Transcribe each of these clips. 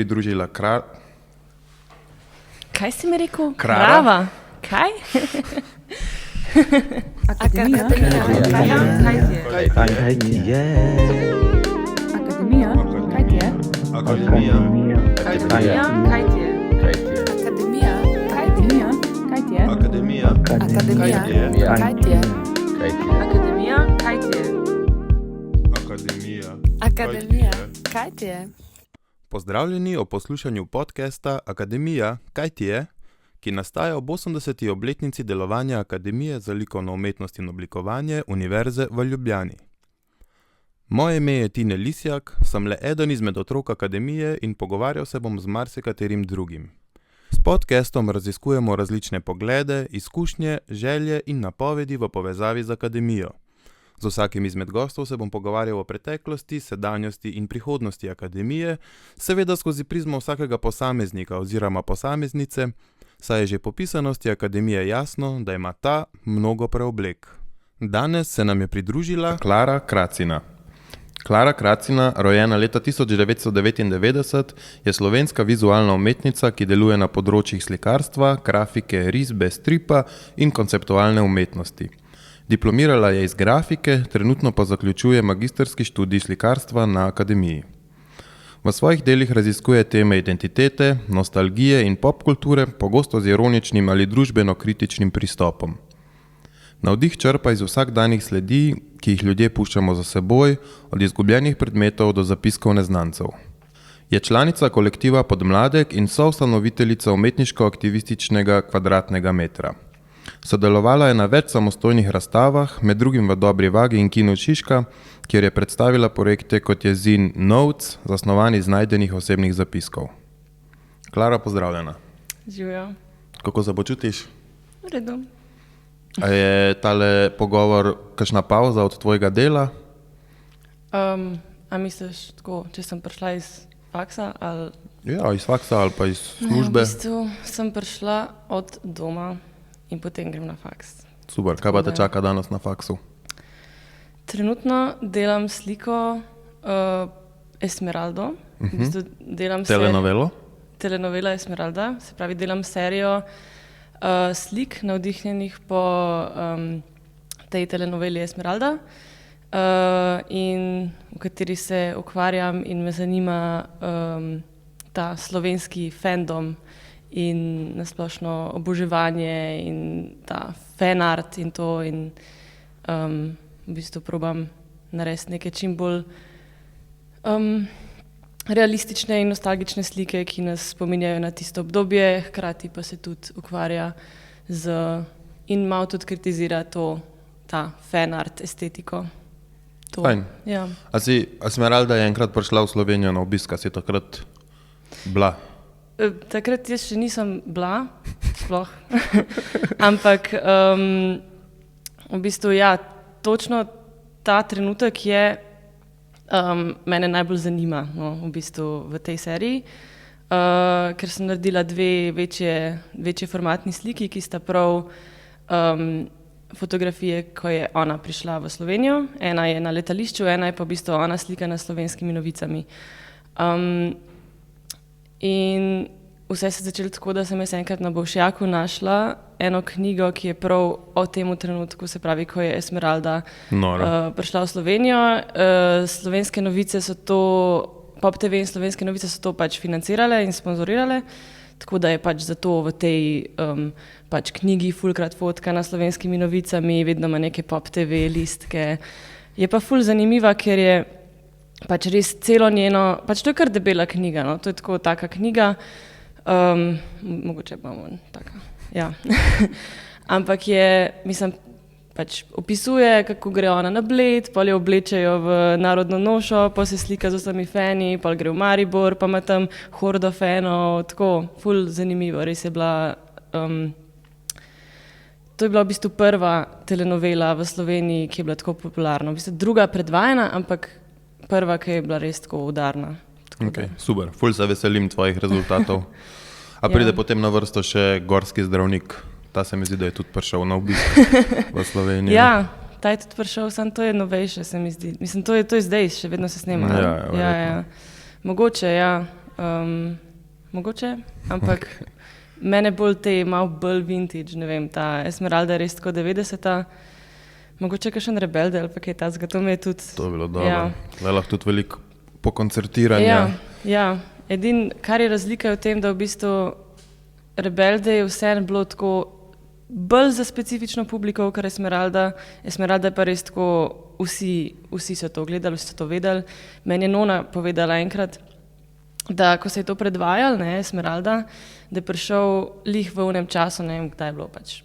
pridružila Kaj si mi rekel? Krava. Krava. Kaj? Akademija. Akademija. Kaj ti je? Akademija. Akademija. Kaj ti je? Akademija. Akademija. Kaj ti je? Akademija. Akademija. Kaj ti je? Akademija. Kaj ti je? Akademija. Akademija. Kaj ti je? Pozdravljeni o poslušanju podcasta Akademija, kaj ti je, ki nastaja ob 80. obletnici delovanja Akademije za likovno umetnost in oblikovanje Univerze v Ljubljani. Moje ime je Tine Lisjak, sem le eden izmed otrok Akademije in pogovarjal se bom z marsikaterim drugim. S podcastom raziskujemo različne poglede, izkušnje, želje in napovedi v povezavi z Akademijo. Z vsakim izmed gostov se bom pogovarjal o preteklosti, sedanjosti in prihodnosti Akademije, seveda skozi prizmo vsakega posameznika oziroma posameznice, saj je že po pisanosti Akademije jasno, da ima ta mnogo preoblek. Danes se nam je pridružila Klara Kracina. Klara Kracina, rojena leta 1999, je slovenska vizualna umetnica, ki deluje na področjih slikarstva, grafike, risbe, stripa in konceptualne umetnosti. Diplomirala je iz grafike, trenutno pa zaključuje magistrski študij slikarstva na Akademiji. V svojih delih raziskuje teme identitete, nostalgije in popkulture, pogosto z ironičnim ali družbeno-kritičnim pristopom. Navdih črpa iz vsakdanjih sledi, ki jih ljudje puščamo za seboj, od izgubljenih predmetov do zapiskov neznancev. Je članica kolektiva Podmladek in soustanoviteljica umetniško-aktivističnega Kvadratnega metra. Sodelovala je na več samostojnih razstavah, med drugim v Dobri vagi in Kinu Šiška, kjer je predstavila projekte kot je zin Notes, zasnovan iz najdenih osebnih zapiskov. Klara, pozdravljena. Živijo. Kako se počutiš? V redu. A je tale pogovor kakšna pauza od tvojega dela? A misliš tako, če sem prišla iz faksa ali... Ja, iz faksa ali pa iz Ne, v službe. bistvu sem prišla od doma in potem grem na faks. Super, kaj pa te čaka danes na faksu? Trenutno delam sliko Esmeraldo. V bistvu delam Telenovelo? Telenovela Esmeralda, se pravi delam serijo slik navdihnjenih po tej telenoveli Esmeralda in v kateri se ukvarjam in me zanima ta slovenski fandom in nasplošno oboževanje in ta fanart in to in v bistvu probam narediti neke čim bolj realistične in nostalgične slike, ki nas spominjajo na tisto obdobje, hkrati pa se tudi ukvarja z in malo tudi kritizira ta fanart estetiko. To, Fajn. ja. A si Esmeralda je enkrat prišla v Slovenijo na obisk, a si takrat bila? Takrat jaz še nisem bila, sploh, ampak v bistvu ja, točno ta trenutek je mene najbolj zanima, no, v bistvu v tej seriji, ker sem naredila dve večje formatni sliki, ki sta prav fotografije, ko je ona prišla v Slovenijo. Ena je na letališču, ena je pa v bistvu ona slikana s Slovenskimi novicami. In vse se je začelo tako, da sem jaz enkrat na Bolšjaku našla eno knjigo, ki je prav o tem trenutku, se pravi, ko je Esmeralda prišla v Slovenijo. Slovenske novice so to, Pop TV in Slovenske novice so to pač financirale in sponzorirale, tako da je pač zato v tej pač knjigi fulkrat fotkana s Slovenskimi novicami, vedno ima neke Pop TV listke. Je pa ful zanimiva, ker je pač res celo njeno, pač to je kar debela knjiga, no? To je tako taka knjiga, mogoče pa manj taka, ja. Ampak je, mislim, pač opisuje, kako gre ona na Bled, pol jo oblečejo v narodno nošo, pol se slika z vsemi fani, pol gre v Maribor, pa ima tam hordo fanov, tako, ful zanimivo, res je bila, to je bila v bistvu prva telenovela v Sloveniji, ki je bila tako popularna, v bistvu druga predvajana, ampak prva, ki je bila res tako udarna. Okay, super, ful se veselim tvojih rezultatov. A pride potem na vrsto še Gorski zdravnik? Ta se mi zdi, da je tudi prišel na obisk v Slovenijo. Ja, ta je tudi prišel, samo to je novejše, se mi zdi. Mislim, to je zdaj, še vedno se snema. Ja. Mogoče, ja. Mogoče, ampak mene bolj te malo bolj vintage, ne vem, ta Esmeralda je res tako 90-ta, mogoče kakšen Rebelde ali pa kaj tazga, to mi je tudi... To je bilo dobro, lahko tudi veliko pokoncertiranja. Ja, kar je razlika v tem, da v bistvu Rebelde je vseeno bilo tako bolj za specifično publiko, kar Esmeralda je pa res tako, vsi so to gledali, vsi so to vedeli. Meni je Nona povedala enkrat, da ko se je to predvajal, Esmeralda, da je prišel lih v unem času, ne vem, kdaj je bilo pač,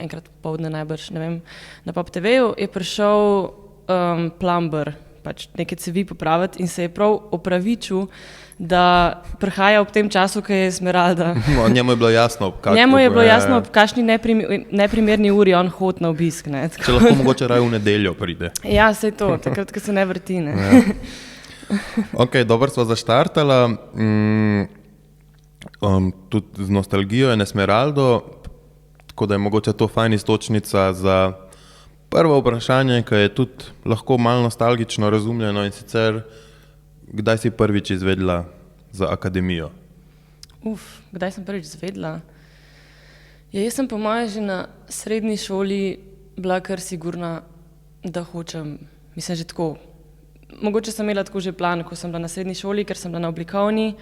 enkrat popoldne najbrž, ne vem, na Pop TV-ju je prišel plumber, pač neke cevi popraviti in se je prav opravičil, da prihaja ob tem času, ko je Esmeralda. No, njemu je bilo jasno, ob kakšni neprimerni uri on hod na obisk. Če lahko mogoče raje v nedeljo pride. Ja, sej to, takrat, ko se ne vrti. Ok, dobro sva zaštartala, tudi z nostalgijo in Esmeraldo, tako da je mogoče to fajn istočnica za prvo vprašanje, ki je tudi lahko malo nostalgično razumljeno, in sicer, kdaj si prvič izvedla za akademijo? Kdaj sem prvič izvedla? Jaz sem po moje že na srednji šoli bila kar sigurna, da hočem, mislim že tako, mogoče sem imela tako že plan, ko sem bila na srednji šoli, ker sem bila na oblikovni,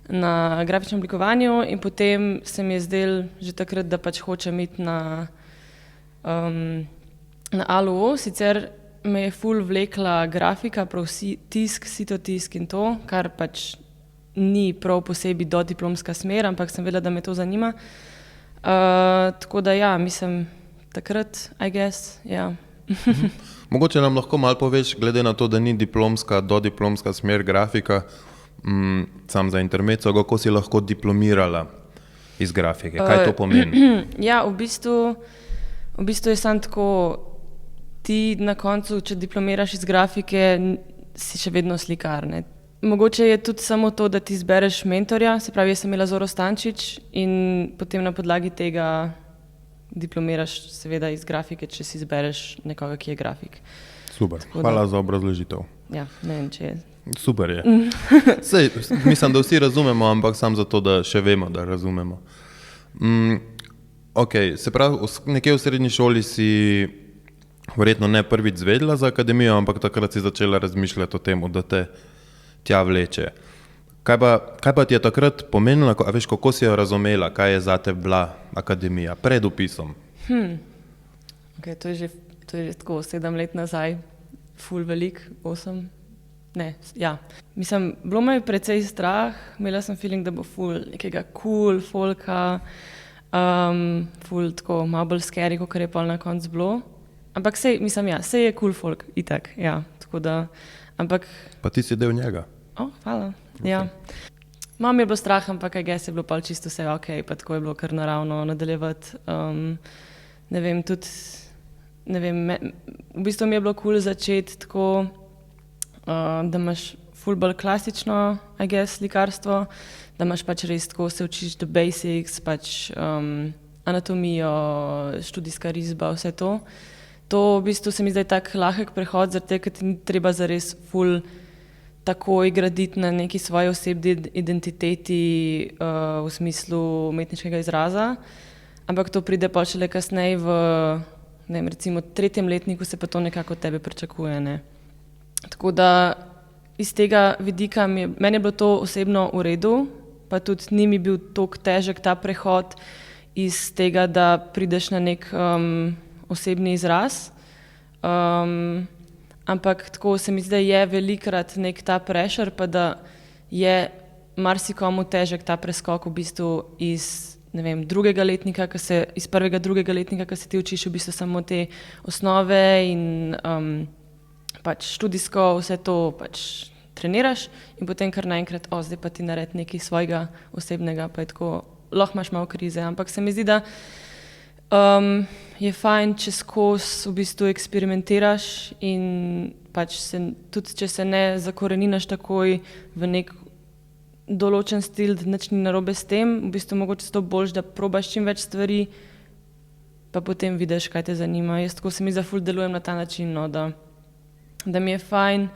na grafičnem oblikovanju in potem se mi je zdelo že takrat, da pač hočem iti na ALO, sicer me je ful vlekla grafika, prav tisk, sitotisk in to, kar pač ni prav posebej dodiplomska smer, ampak sem vedela, da me to zanima. Tako da ja, mislim, takrat, I guess, ja. Mogoče nam lahko malo poveš, glede na to, da ni diplomska, dodiplomska smer grafika, sam za intermezzo, kako si lahko diplomirala iz grafike, kaj to pomeni? Ja, v bistvu je samo tako, ti na koncu, če diplomiraš iz grafike, si še vedno slikar, ne. Mogoče je tudi samo to, da ti izbereš mentorja, se pravi, jaz sem imela Zoro Stančič in potem na podlagi tega diplomiraš seveda iz grafike, če si izbereš nekoga, ki je grafik. Super, hvala za obrazložitev. Ja, ne vem, če je. Super je. Sej, mislim, da vsi razumemo, ampak samo zato, da še vemo, da razumemo. Ok, se pravi, nekje v srednji šoli si verjetno ne prvič izvedela za akademijo, ampak takrat si začela razmišljati o tem, da te tja vleče. Kaj pa ti je takrat pomenilo, a veš, kako si jo razumela, kaj je zate bila akademija pred vpisom? Ok, to je že tako 7 let nazaj, ful velik, 8, ne, ja. Mislim, bilo me je precej strah, imela sem feeling, da bo ful nekega cool folka, ful tako malo bolj scary, kakor je pol na koncu bilo. Ampak sej je cool folk, itak, ja, tako da, ampak... Pa ti si del njega. Hvala, ja. Malo mi je bilo strah, ampak I guess je bilo pol čisto vse ok, pa tako je bilo kar naravno nadaljevati. Ne vem, tudi, ne vem, v bistvu mi je bilo cool začeti tako, da imaš ful bolj klasično, I guess, slikarstvo, da imaš pač res tako, se učiš the basics, pač anatomijo, študijska risba, vse to. To v bistvu se mi zdaj tak lahek prehod, zaradi tega, ker ti ni treba zares ful takoj graditi na neki svoji osebni identiteti v smislu umetniškega izraza, ampak to pride pa šele kasneje v, ne vem, recimo 3. letniku se pa to nekako od tebe pričakuje, ne. Tako da iz tega vidika meni je bilo to osebno v redu, pa tudi ni mi bil toliko težek ta prehod iz tega, da prideš na nek osebni izraz, ampak tako se mi zdi, da je velikrat nek ta pressure, pa da je marsikomu težek ta preskok v bistvu iz, ne vem, drugega letnika, iz prvega, drugega letnika, ko se ti učiš v bistvu samo te osnove in pač študijsko vse to pač treniraš in potem kar naenkrat, zdaj pa ti naredi nekaj svojega osebnega, pa je tako, lahko imaš malo krize, ampak se mi zdi, da je fajn, če skozi v bistvu eksperimentiraš in pač tudi če se ne zakoreninaš takoj v nek določen stil, da nič ni narobe s tem, v bistvu mogoče je to boljše, da probaš čim več stvari, pa potem vidiš, kaj te zanima. Jaz tako se mi za ful delujem na ta način, no, da mi je fajn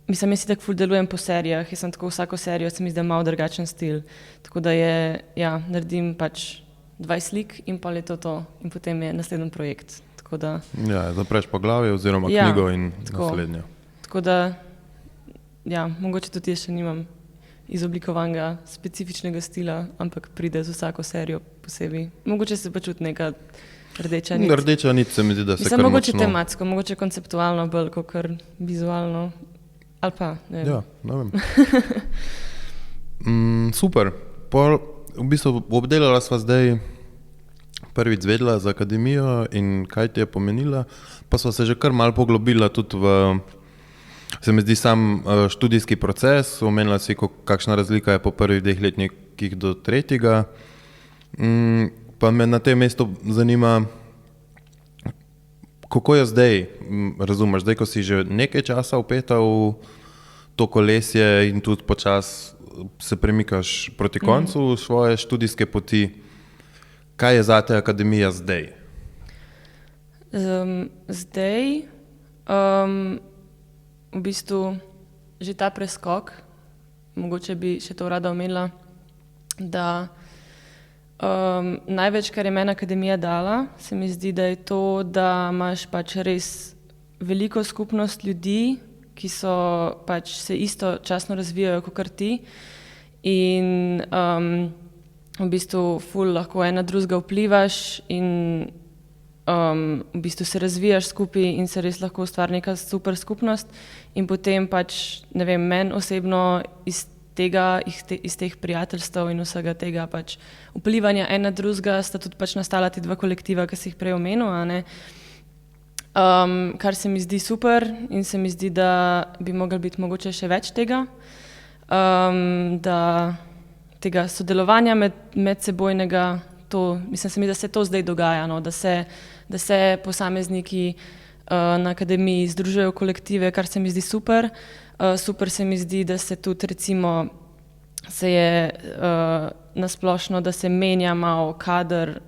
mislim, jaz si tako ful delujem po serijah, jaz sem tako vsako serijo, se mi zdi malo drugačen stil. Tako da naredim pač 20 slik in pa je to in potem je naslednji projekt. Tako da, zapreš poglavje oziroma knjigo in naslednjo. Tako da, mogoče tudi jaz še nimam izoblikovanega specifičnega stila, ampak pride z vsako serijo posebej. Mogoče se pa čuti neka rdeča nit. Rdeča nit se mi zdi, da se kar mogoče močno... tematsko, mogoče konceptualno bolj, kot kar vizualno. Ali pa, ne vem. Ne vem. Super. Pol, v bistvu obdelala sva zdaj prvič zvedla za akademijo in kaj ti je pomenila, pa sva se že kar malo poglobila tudi v, se mi zdi, sam študijski proces, omenila si, kakšna razlika je po prvih 2 letnikih do 3. Pa me na tem mestu zanima, kako je zdaj, razumeš, zdaj, ko si že nekaj časa vpeta v to kolesje in tudi počas se premikaš proti koncu svoje študijske poti, kaj je zate akademija zdaj? Zdaj, v bistvu, že ta preskok, mogoče bi še to rada omenila, da največ, kar je meni akademija dala, se mi zdi, da je to, da imaš pač res veliko skupnost ljudi, ki so pač se istočasno razvijajo kot ti in v bistvu ful lahko ena drugega vplivaš in v bistvu se razvijaš skupaj in se res lahko ustvari neka super skupnost in potem pač, ne vem, meni osebno iz teh prijateljstev in vsega tega pač vplivanja ena drugega sta tudi pač nastala ti 2 kolektiva, ki si jih prej omenil, a ne. Kar se mi zdi super in se mi zdi, da bi moglo biti mogoče še več tega, da tega sodelovanja medsebojnega, mislim, se mi, da se to zdaj dogaja, no, da se posamezniki na akademiji združujejo kolektive, kar se mi zdi super. Super se mi zdi, da se tudi recimo se je nasplošno, da se menja malo kader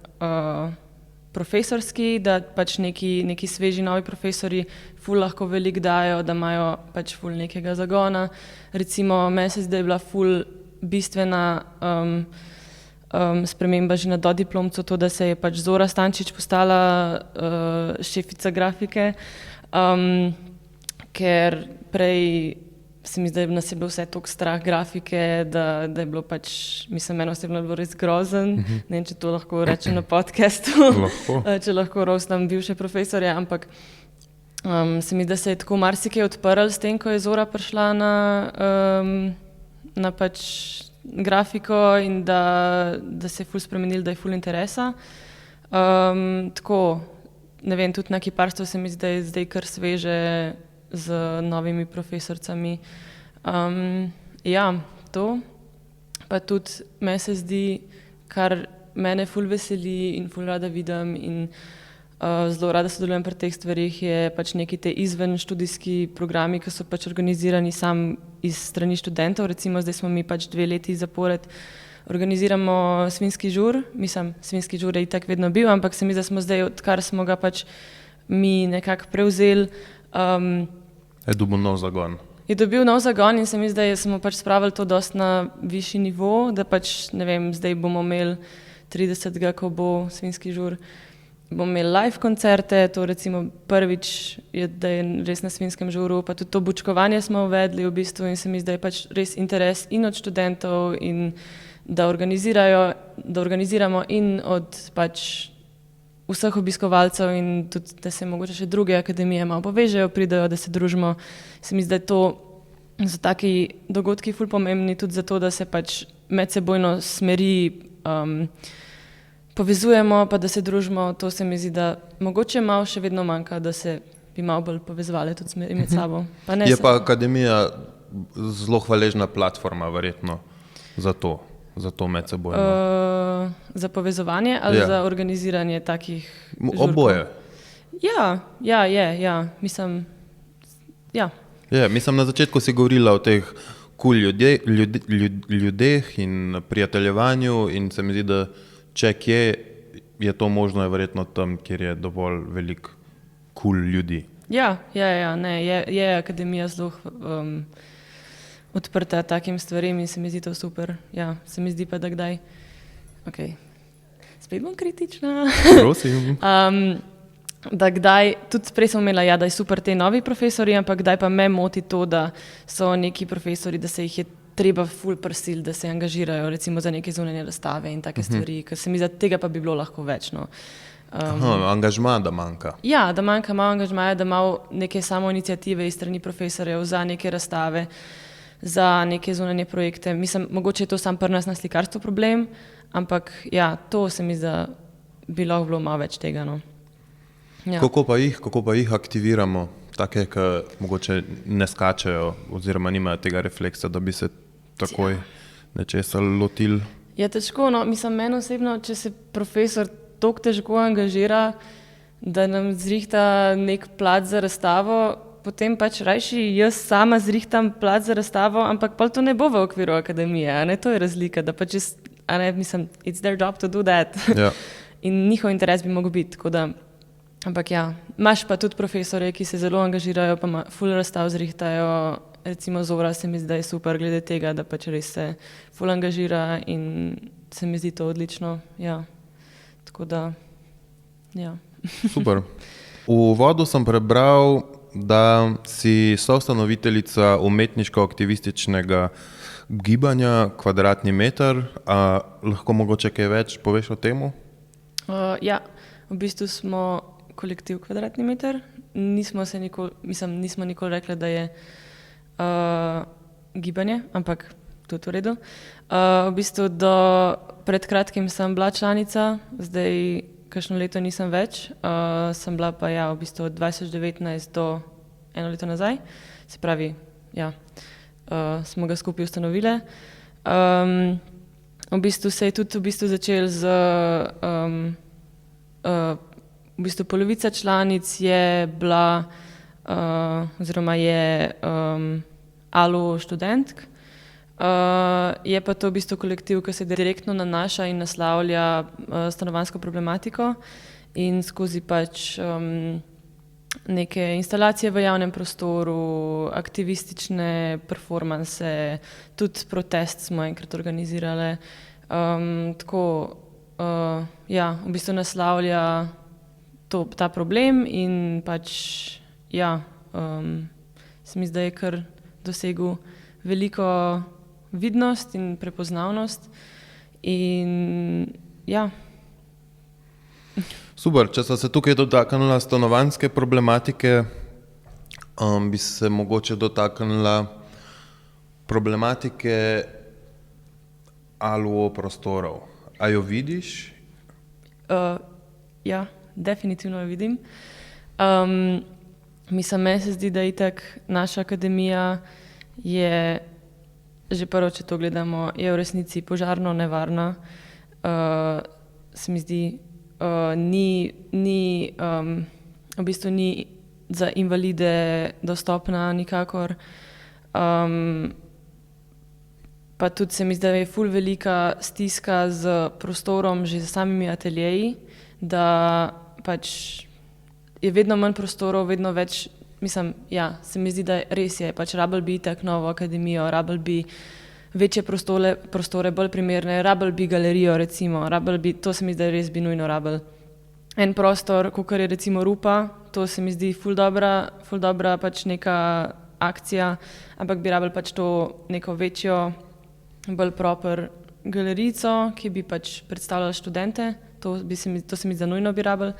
profesorski, da pač neki sveži novi profesori ful lahko veliko dajo, da imajo pač ful nekega zagona. Recimo, meni se zdi, da je bila ful bistvena sprememba že na dodiplomcu, to, da se je pač Zora Stančič postala šefica grafike, ker prej se mi zdi, da nas je bilo vse toliko strah grafike, da je bilo pač, mislim, meni osebno je bilo res grozen, ne vem, če to lahko rečem na podcastu, če lahko rostam bivše profesorje, ampak se mi zdi, da se je tako marsikaj odprl s tem, ko je Zora prišla na pač grafiko in da se je ful spremenil, da je ful interesa. Tako, ne vem, tudi na kiparstvu se mi zdi, da je zdaj kar sveže z novimi profesorcami. To. Pa tudi meni se zdi, kar mene ful veseli in ful rada vidim in zelo rada sodelujem pri teh stvarih, je pač neki te izven študijski programi, ki so pač organizirani sam iz strani študentov. Recimo zdaj smo mi pač 2 leti zapored organiziramo svinjski žur. Mislim, svinjski žur je itak vedno bil, ampak se mi zdi, da smo zdaj, odkar smo ga pač mi nekako prevzeli, je dobil nov zagon. Je dobil nov zagon in se mi zdi, da smo pač spravili to dosti na višji nivo, da pač, ne vem, zdaj bomo imeli 30. ko bo svinjski žur, bomo imeli live koncerte, to recimo prvič je, da je res na svinjskem žuru, pa tudi to bučkovanje smo uvedli v bistvu in se mi zdi, da je pač res interes in od študentov in da organiziramo in od pač vseh obiskovalcev in tudi, da se mogoče še druge akademije malo povežejo, pridejo, da se družimo. Se mi zdi, da je to so taki dogodki ful pomembni tudi zato, da se pač medsebojno smeri povezujemo, pa da se družimo. To se mi zdi, da mogoče malo še vedno manjka, da se bi malo bolj povezovali tudi med sabo. Je pa akademija zelo hvaležna platforma verjetno za to medsebojno. Za povezovanje ali za organiziranje takih žurkov? Oboje. Mislim, mislim, na začetku si govorila o teh ljudeh in prijateljevanju in se mi zdi, da če kje je to možno, je verjetno tam, kjer je dovolj veliko ljudi. Je akademija zelo odprta takim stvarem in se mi zdi to super. Ja, se mi zdi pa, da kdaj. Okay. Spet bom kritična. Prosim. Da kdaj, tudi prej sem imela, da je super te novi profesori, ampak kdaj pa me moti to, da so neki profesori, da se jih je treba ful prisil, da se angažirajo recimo za neke zunanje razstave in take stvari, ker se mi zdi, tega pa bi bilo lahko več. No. Angažma, da manjka. Ja, da manjka malo angažmaja, da malo neke samoiniciative iz strani profesorjev za neke razstave, za neke zunanje projekte. Mislim, mogoče je to sam pri nas na slikarstvu problem, ampak ja, to se mi zdi, da bi lahko bilo malo več tega. No. Ja. Kako pa jih aktiviramo, take, ki mogoče ne skačejo oziroma nimajo tega refleksa, da bi se takoj nečesa lotili? Je težko, no. Mislim, meni osebno, če se profesor toliko težko angažira, da nam zrihta nek plac za razstavo, potem pač rajši jaz sama zrihtam plac za razstavo, ampak pa to ne bo v okviru akademije, a ne, to je razlika, da pač jaz, a ne, mislim, it's their job to do that. Ja. In njihov interes bi mogel biti, tako da, ampak ja, imaš pa tudi profesore, ki se zelo angažirajo, pa ful razstav zrihtajo, recimo Zora se mi zdi, da je super glede tega, da pač res se ful angažira in se mi zdi to odlično, ja. Tako da, ja. Super. V uvodu sem prebral, da si soustanoviteljica umetniško-aktivističnega gibanja Kvadratni meter. A lahko mogoče kaj več poveš o temu? Ja, v bistvu smo kolektiv Kvadratni meter. Nismo nikoli rekli, da je gibanje, ampak tudi v redu. V bistvu pred kratkim sem bila članica, zdaj kakšno leto nisem več, sem bila pa ja, v bistvu od 2019 do eno leto nazaj, se pravi, ja, smo ga skupaj ustanovile. V bistvu se je tudi začel z, v bistvu polovica članic je bila, oziroma je ALU študentk. Je pa to v bistvu kolektiv, ki se direktno nanaša in naslavlja stanovanjsko problematiko in skozi pač neke instalacije v javnem prostoru, aktivistične performanse, tudi protest smo enkrat organizirale. Tako, ja, v bistvu naslavlja ta problem in pač, ja, se mi zdi, da je kar dosegel veliko vidnost in prepoznavnost in ja. Super, če so se tukaj dotaknila stanovanjske problematike, bi se mogoče dotaknila problematike ALU prostorov. A jo vidiš? Ja, definitivno jo vidim. Mislim, meni se zdi, da itak naša akademija je, že prvo, če to gledamo, je v resnici požarno nevarna. Se mi zdi, v bistvu ni za invalide dostopna nikakor. Pa tudi se mi zdi, da je ful velika stiska z prostorom, že z samimi ateljeji, da pač je vedno manj prostorov, vedno več. Mislim, ja, se mi zdi, da res je, pač rabili bi itak novo akademijo, rabili bi večje prostore, bolj primerne, rabili bi galerijo recimo, to se mi zdi, res bi nujno rabili. En prostor, kakor je recimo Rupa, to se mi zdi ful dobra pač neka akcija, ampak bi rabili pač to neko večjo, bolj proper galerico, ki bi pač predstavljala študente, to se mi zdi, nujno bi rabili.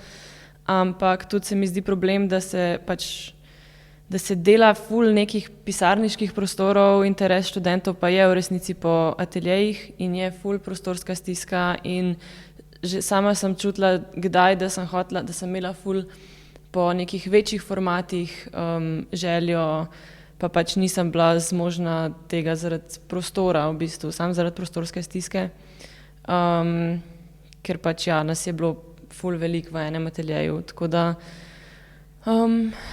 Ampak tudi se mi zdi problem, da se dela ful nekih pisarniških prostorov, interes študentov pa je v resnici po ateljejih in je ful prostorska stiska in že sama sem čutila, kdaj, da sem imela ful po nekih večjih formatih željo, pa pač nisem bila zmožna tega zaradi prostora, v bistvu, samo zaradi prostorske stiske, ker pač ja, nas je bilo ful velik v enem ateljeju, tako da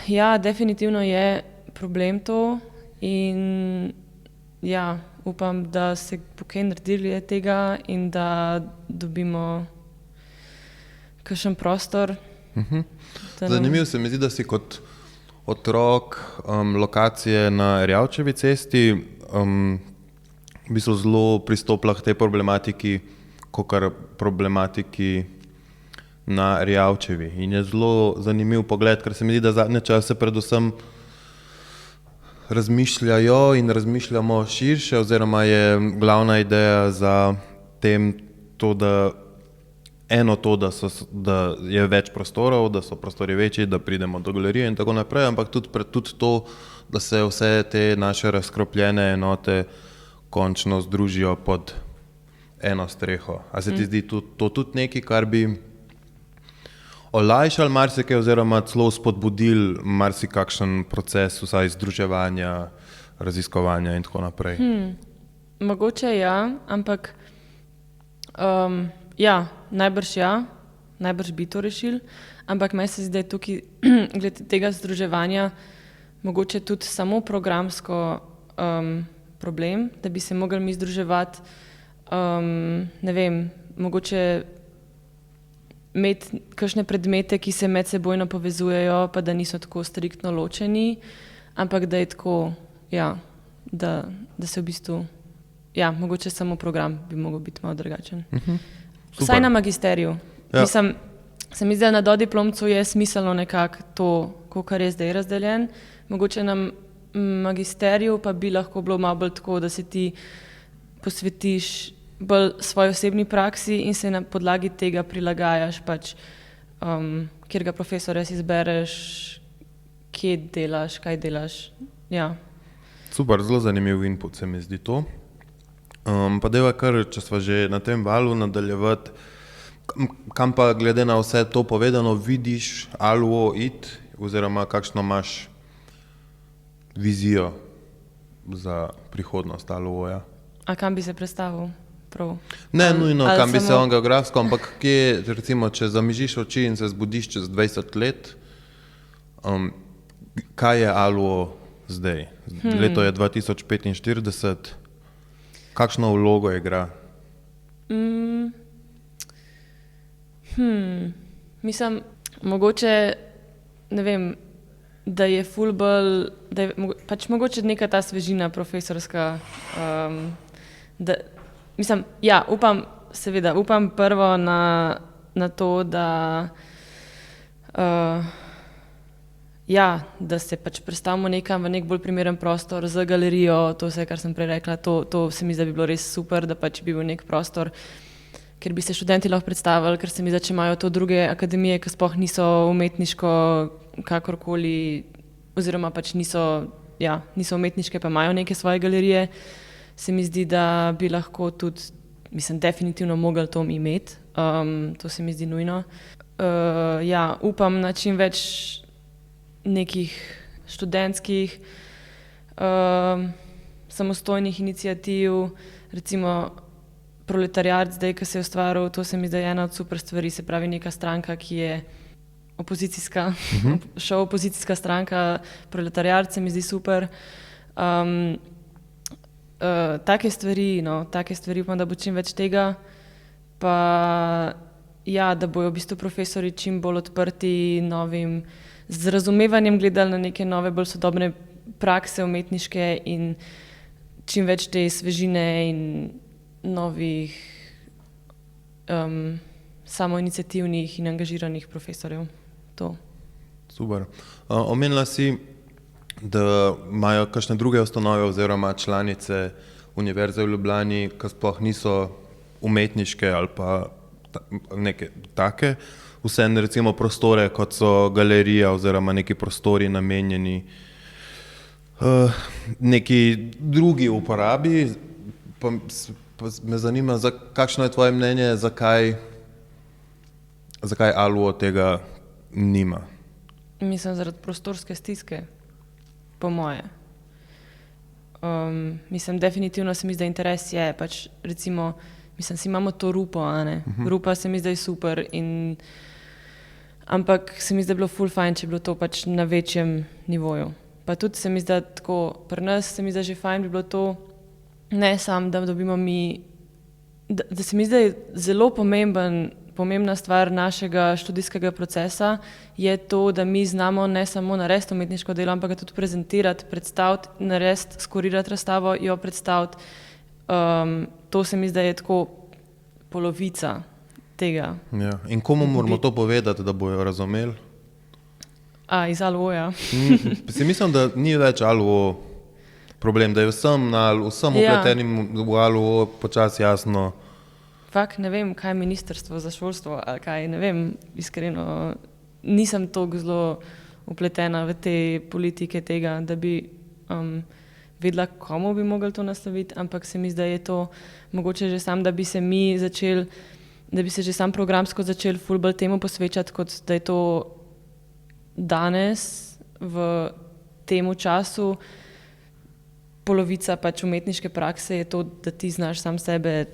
ja, definitivno je problem to in ja, upam, da se bo kaj naredili tega in da dobimo kakšen prostor. Zanimivo se mi zdi, da si kot otrok lokacije na Erjavčevi cesti v bistvu zelo pristopila k tej problematiki, kakor problematiki na Erjavčevi. In je zelo zanimiv pogled, ker se mi zdi, da zadnje čase predvsem razmišljajo in razmišljamo širše, oziroma je glavna ideja za tem to, da da je več prostorov, da so prostori večji, da pridemo do galerije in tako naprej, ampak tudi to, da se vse te naše razkropljene enote končno združijo pod eno streho. A se ti zdi to tudi nekaj, kar bi olajšali marsikaj oziroma celo spodbudili marsikakšen proces, vsaj združevanja, raziskovanja in tako naprej? Mogoče ja, ampak najbrž bi to rešili, ampak meni se zdi, da je tukaj glede tega združevanja mogoče tudi samo programsko problem, da bi se mogli mi združevati, ne vem, mogoče imeti kakšne predmete, ki se med sebojno povezujejo, pa da niso tako striktno ločeni, ampak da je tako, da se v bistvu, mogoče samo program bi mogel biti malo drugačen. Vsaj na magisteriju. Mislim, se mi zdi, da na dodiplomcu je smiselno nekako to, kar je zdaj razdeljen. Mogoče na magisteriju pa bi lahko bilo malo bolj tako, da se ti posvetiš bolj svoji osebni praksi in se na podlagi tega prilagajaš pač, kjerega profesorja si izbereš, kje delaš, kaj delaš. Ja. Super, zelo zanimiv input se mi zdi to. Pa deva kar, če sva že na tem valu nadaljevati, kam pa glede na vse to povedano vidiš Aluo iti, oziroma kakšno imaš vizijo za prihodnost Aluoja? A kam bi se predstavil? Prav. Ne nujno, kam bi se on geografsko, ampak kje, recimo, če zamižiš oči in se zbudiš čez 20 let, kaj je Aluo zdaj? Leto je 2045, kakšno vlogo igra? Mislim, mogoče, ne vem, da je ful bolj, da je pač mogoče neka ta svežina profesorska, mislim, upam prvo na to, da da se pač predstavimo nekam v nek bolj primeren prostor za galerijo, to vse, kar sem prej rekla, to se mi zdi, da bi bilo res super, da pač bi bil nek prostor, ker bi se študenti lahko predstavili, ker se mi zdi, če imajo to druge akademije, ki sploh niso umetniško kakorkoli, oziroma pač niso umetniške, pa imajo neke svoje galerije, se mi zdi, da bi lahko tudi, mislim, definitivno mogli to imeti, to se mi zdi nujno. Upam na čim več nekih študentskih samostojnih iniciativ, recimo Proletariat zdaj, ki se je ustvaril, to se mi zdi ena od super stvari, se pravi neka stranka, ki je opozicijska, opozicijska stranka, Proletariat se mi zdi super. Take stvari upam, da bo čim več tega, pa da bojo v bistvu profesori čim bolj odprti novim, z razumevanjem gledali na neke nove, bolj sodobne prakse umetniške in čim več te svežine in novih samoiniciativnih in angažiranih profesorjev. To. Super. Omenila si, da imajo kakšne druge ustanove oziroma članice Univerze v Ljubljani, ki sploh niso umetniške ali pa neke take, vseeno recimo prostore, kot so galerija oziroma neki prostori namenjeni neki drugi uporabi. Pa me zanima, kakšno je tvoje mnenje, zakaj Aluo tega nima? Mislim, zaradi prostorske stiske, po moje. Mislim, definitivno se mi zdi, da interes je, pač recimo, mislim, si imamo to Rupo, a ne? Rupa se mi zdi super, ampak se mi zdi, da je bilo ful fajn, če je bilo to pač na večjem nivoju. Pa tudi se mi zdi, tako, pri nas se mi zdi že fajn bi bilo to, ne samo, da dobimo mi, da se mi zdi, da je zelo pomemben pomembna stvar našega študijskega procesa je to, da mi znamo ne samo narediti umetniško delo, ampak ga tudi prezentirati, predstaviti, narediti, skurirati razstavo, jo predstaviti. To se mi zdi, da je tako polovica tega. Ja. In komu moramo to povedati, da bojo razumeli? Iz ALO-ja. Mislim, da ni več ALO problem, da je vsem upletenim v ALO počasi jasno. Fakt ne vem, kaj je ministrstvo za šolstvo ali kaj, ne vem, iskreno. Nisem toliko zelo upletena v te politike tega, da bi vedela, komu bi mogli to nasloviti, ampak se mi zdi, da je to mogoče že sam, da bi se mi začeli, da bi se že sam programsko začeli ful bolj temu posvečati, kot da je to danes v temu času. Polovica pač umetniške prakse je to, da ti znaš sam sebe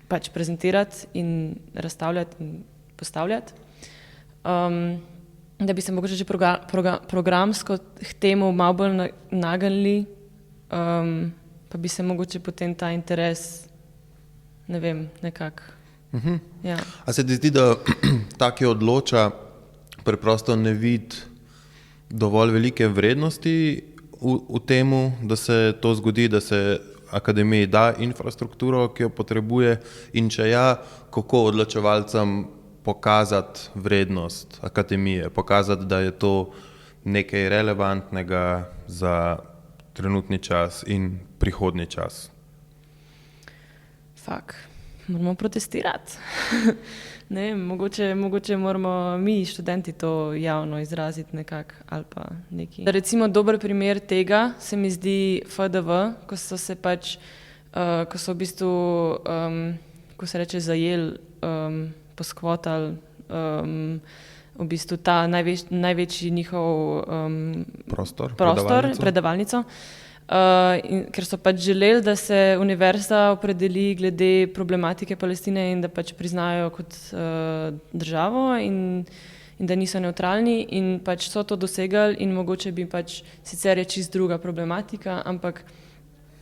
pač prezentirati in razstavljati in postavljati. Da bi se mogoče že programsko k temu malo bolj nagnili, pa bi se mogoče potem ta interes, ne vem, nekako. Ja. A se ti zdi, da taki odloča preprosto ne vidi dovolj velike vrednosti v temu, da se to zgodi, da se akademiji da infrastrukturo, ki jo potrebuje, in če ja, kako odločevalcem pokazati vrednost akademije, pokazati, da je to nekaj relevantnega za trenutni čas in prihodnji čas? Moramo protestirati. Ne vem, mogoče moramo mi, študenti, to javno izraziti nekako ali pa nekaj. Recimo dober primer tega se mi zdi FDV, ko so se pač, ko so v bistvu, ko se reče zajeli, poskvotali v bistvu ta največji njihov prostor, predavalnico. Ker so pač želeli, da se univerza opredeli glede problematike Palestine in da pač priznajo kot državo in da niso neutralni, in pač so to dosegali, in mogoče bi pač, sicer je čist druga problematika, ampak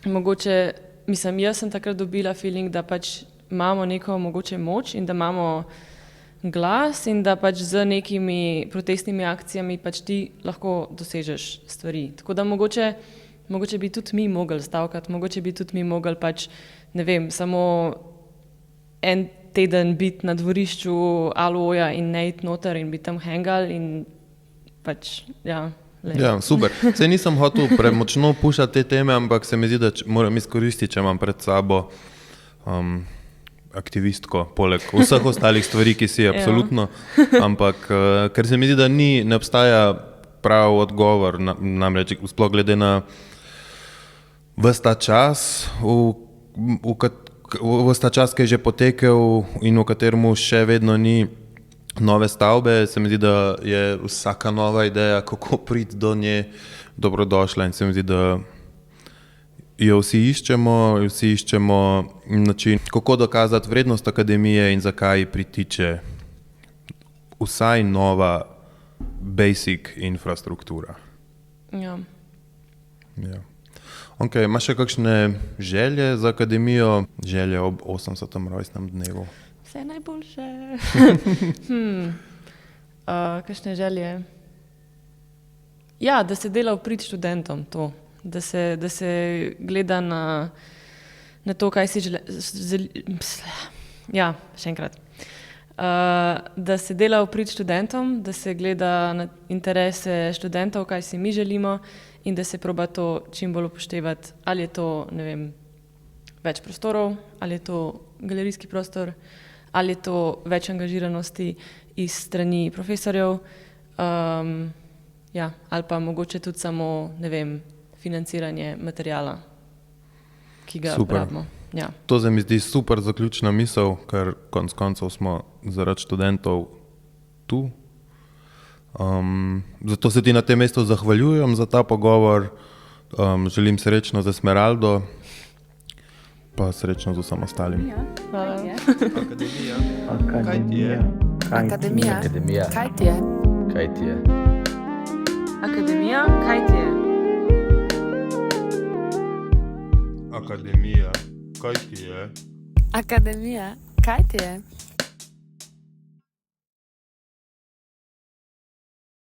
mogoče, jaz sem takrat dobila feeling, da pač imamo neko mogoče moč in da imamo glas in da pač z nekimi protestnimi akcijami pač ti lahko dosežeš stvari. Tako da mogoče bi tudi mi mogli stavkati, mogoče bi tudi mi mogli pač, ne vem, samo en teden biti na dvorišču ALO-ja in ne iti noter in biti tam hangali in pač, ja. Ja, super. Saj nisem hotel premočno pušati te teme, ampak se mi zdi, da moram izkoristiti, če imam pred sabo aktivistko, poleg vseh ostalih stvari, ki si absolutno, ampak ker se mi zdi, da ne obstaja prav odgovor, namreč sploh glede na ves ta čas, ki je že potekel in v kateremu še vedno ni nove stavbe, se mi zdi, da je vsaka nova ideja, kako priti do nje, dobrodošla, in se mi zdi, da jo vsi iščemo način, kako dokazati vrednost akademije in zakaj pritiče vsaj nova basic infrastruktura. Ja. Ok, imaš še kakšne želje za akademijo, želje ob 80. rojstnem dnevu? Vse najboljše. Kakšne želje? Ja, da se dela v prid študentom, to. Da se gleda na to, kaj si ja, še enkrat. Da se dela v prid študentom, da se gleda na interese študentov, kaj si mi želimo, in da se proba to čim bolj upoštevati. Ali je to, ne vem, več prostorov, ali je to galerijski prostor, ali je to več angažiranosti iz strani profesorjev, ja, ali pa mogoče tudi samo, ne vem, financiranje materijala, ki ga rabimo. Ja. To se mi zdi super zaključna misel, ker konec koncev smo zaradi študentov tu. Zato se ti na tem mestu zahvaljujem za ta pogovor. Želim srečno za Esmeraldo, pa srečno z vsem ostalim. Akademija. Kaj ti je? Akademija. Kaj ti je? Kaj ti je? Akademija. Kaj ti je? Akademija. Kaj ti je? Akademija. Kaj ti je?